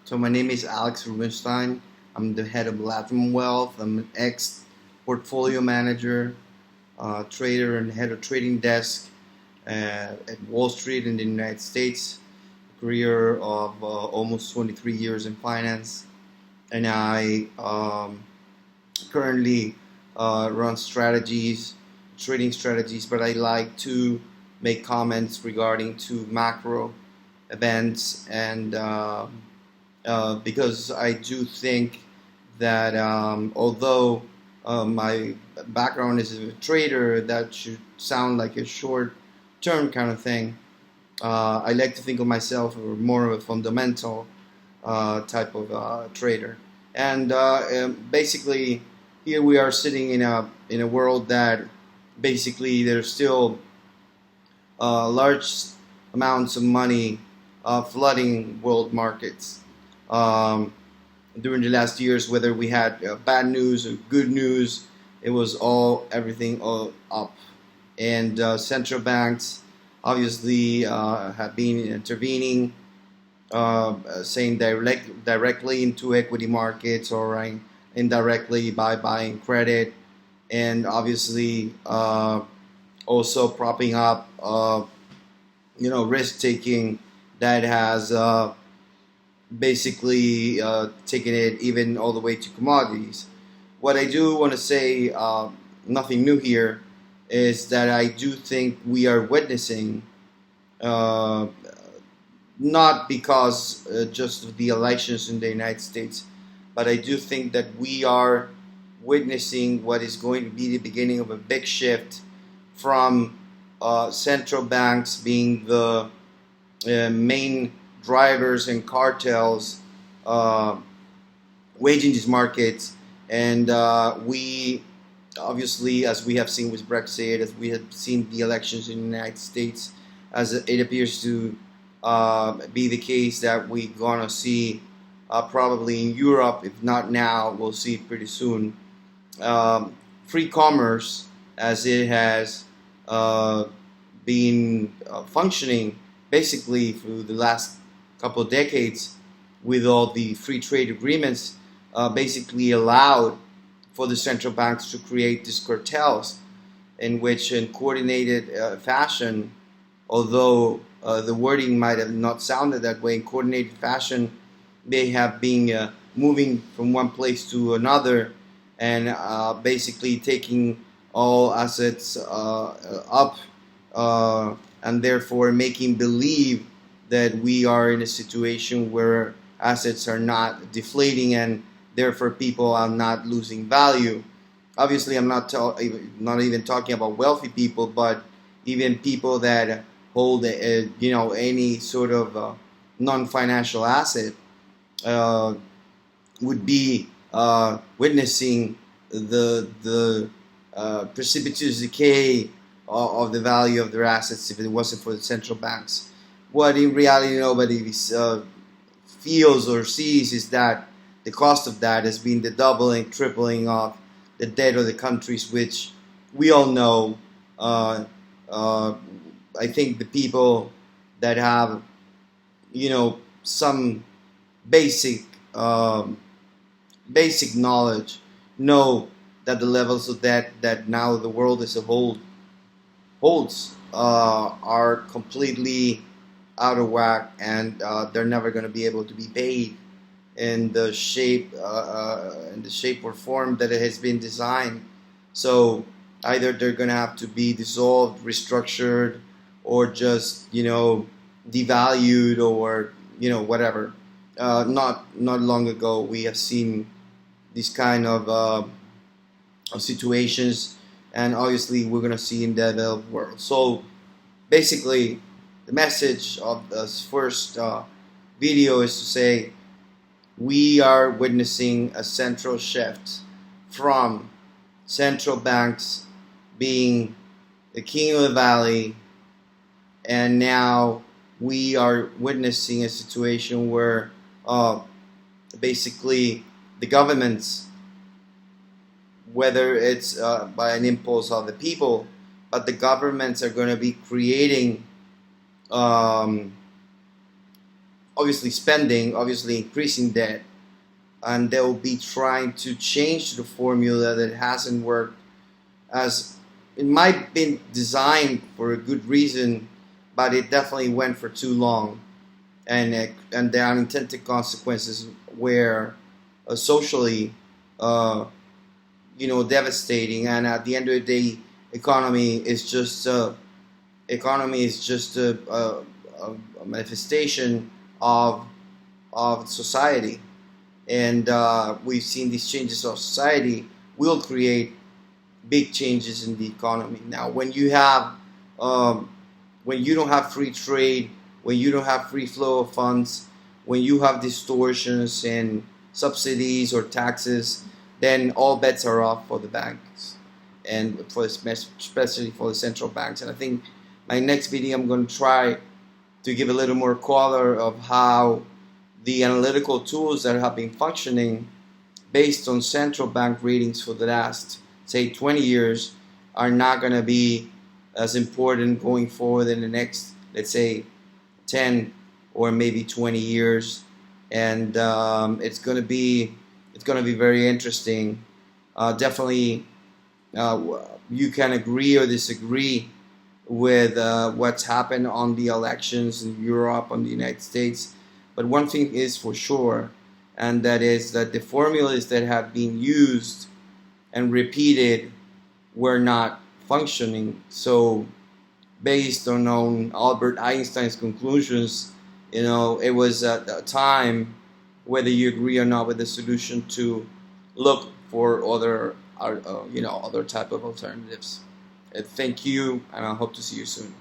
So my name is Alex Rubinstein. I'm the head of LatamWealth. I'm an ex-portfolio manager, trader, and head of trading desk at Wall Street in the United States. A career of almost 23 years in finance, and I currently run trading strategies. But I like to make comments regarding to macro events and. Because I do think that although my background is a trader, that should sound like a short-term kind of thing. I like to think of myself as more of a fundamental type of trader, and basically, here we are sitting in a world that basically there's still large amounts of money flooding world markets. Um, During the last years, whether we had bad news or good news, it was everything all up. And central banks obviously have been intervening, saying directly into equity markets or indirectly by buying credit, and obviously also propping up, risk taking that has basically taking it even all the way to commodities. What I do want to say, nothing new here, is that I do think we are witnessing, uh, not because just of the elections in the United States, but I do think that we are witnessing what is going to be the beginning of a big shift from central banks being the main drivers and cartels uh, waging these markets, and we obviously, as we have seen with Brexit, as we have seen the elections in the United States, as it appears to be the case that we're gonna see probably in Europe, if not now, we'll see it pretty soon. Um, Free commerce, as it has uh, been functioning basically through the last couple of decades, with all the free trade agreements, basically allowed for the central banks to create these cartels in which, in coordinated fashion, although the wording might have not sounded that way, in coordinated fashion, they have been moving from one place to another and basically taking all assets up, and therefore making believe that we are in a situation where assets are not deflating and therefore people are not losing value. Obviously, I'm not even talking about wealthy people, but even people that hold any sort of non-financial asset uh, would be witnessing the precipitous decay of the value of their assets if it wasn't for the central banks. What in reality nobody feels or sees is that the cost of that has been the doubling, tripling of the debt of the countries, which we all know. Uh, uh, I think the people that have, some basic um, basic knowledge know that the levels of debt that now the world as a whole holds are completely out of whack, and they're never going to be able to be paid in the shape or form that it has been designed. So either they're going to have to be dissolved, restructured, or just devalued, or whatever. Not long ago we have seen these kind of situations, and obviously we're going to see in the developed world. So basically, the message of this first video is to say we are witnessing a central shift from central banks being the king of the valley, and now we are witnessing a situation where basically the governments, whether it's by an impulse of the people, but the governments are going to be creating um, obviously spending, obviously increasing debt, and they'll be trying to change the formula that hasn't worked, as it might have been designed for a good reason, but it definitely went for too long, and the unintended consequences were socially, devastating. And at the end of the day, economy is just a manifestation of society, and we've seen these changes of society will create big changes in the economy. Now, when you don't have free trade, when you don't have free flow of funds, when you have distortions in subsidies or taxes, then all bets are off for the banks, and especially for the central banks. And I think my next video I'm going to try to give a little more color of how the analytical tools that have been functioning based on central bank readings for the last, say, 20 years are not going to be as important going forward in the next, let's say, 10 or maybe 20 years. And it's going to be very interesting. Definitely, you can agree or disagree with what's happened on the elections in Europe, on the United States. But one thing is for sure, and that is that the formulas that have been used and repeated were not functioning. So based on Albert Einstein's conclusions, it was at a time, whether you agree or not with the solution, to look for other type of alternatives. Thank you, and I hope to see you soon.